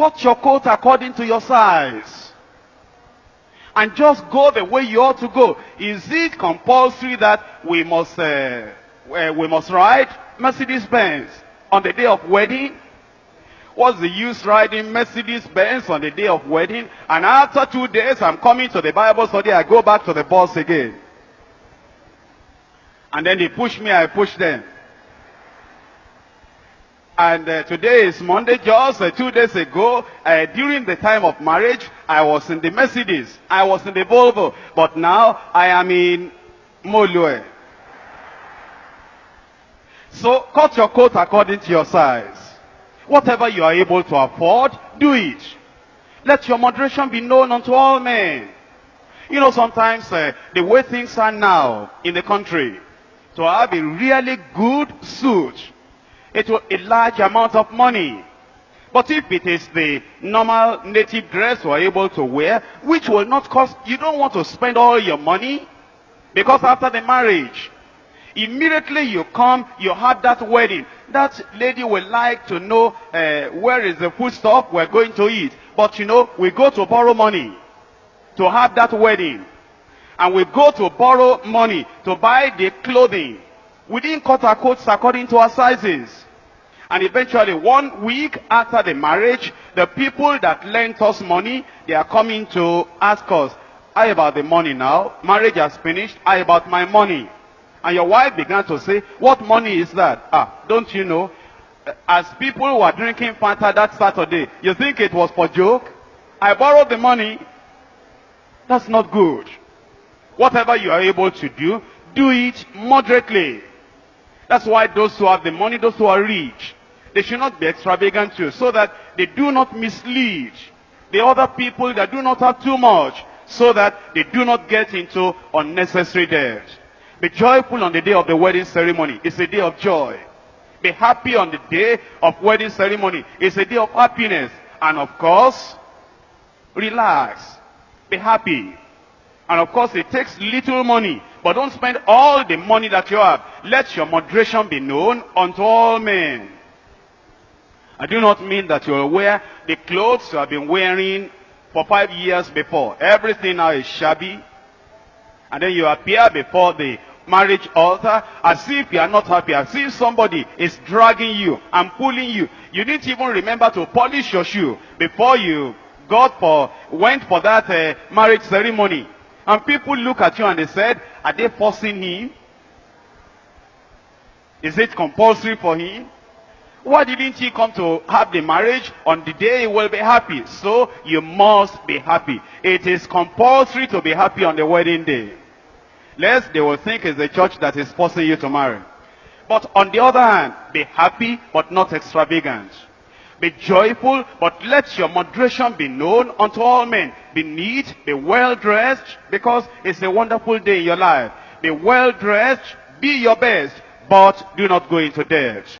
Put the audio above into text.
cut your coat according to your size. And just go the way you ought to go. Is it compulsory that we must ride Mercedes-Benz on the day of wedding? What's the use riding Mercedes-Benz on the day of wedding? And after 2 days, I'm coming to the Bible study, I go back to the bus again. And then they push me, I push them. And today is Monday. Just 2 days ago, during the time of marriage, I was in the Mercedes. I was in the Volvo. But now, I am in Molue. So, cut your coat according to your size. Whatever you are able to afford, do it. Let your moderation be known unto all men. You know, sometimes the way things are now in the country, to have a really good suit, it will a large amount of money. But if it is the normal native dress you are able to wear, which will not cost, you don't want to spend all your money, because after the marriage, immediately you come, you have that wedding. That lady will like to know where is the food stuff we're going to eat. But you know, we go to borrow money to have that wedding. And we go to borrow money to buy the clothing. We didn't cut our coats according to our sizes. And eventually, 1 week after the marriage, the people that lent us money, they are coming to ask us, how about the money now? Marriage has finished. How about my money? And your wife began to say, what money is that? Don't you know? As people were drinking Fanta that Saturday, you think it was for joke? I borrowed the money. That's not good. Whatever you are able to do, do it moderately. That's why those who have the money, those who are rich, they should not be extravagant too, so that they do not mislead the other people that do not have too much, so that they do not get into unnecessary debt. Be joyful on the day of the wedding ceremony. It's a day of joy. Be happy on the day of wedding ceremony. It's a day of happiness. And of course, relax. Be happy. And of course, it takes little money. But don't spend all the money that you have. Let your moderation be known unto all men. I do not mean that you will wear the clothes you have been wearing for 5 years before. Everything now is shabby. And then you appear before the marriage altar as if you are not happy, as if somebody is dragging you and pulling you. You didn't even remember to polish your shoe before you went for that marriage ceremony. And people look at you and they said, are they forcing him? Is it compulsory for him? Why didn't he come to have the marriage on the day he will be happy? So you must be happy. It is compulsory to be happy on the wedding day. Lest they will think it's the church that is forcing you to marry. But on the other hand, be happy but not extravagant. Be joyful, but let your moderation be known unto all men. Be neat, be well-dressed, because it's a wonderful day in your life. Be well-dressed, be your best, but do not go into debt.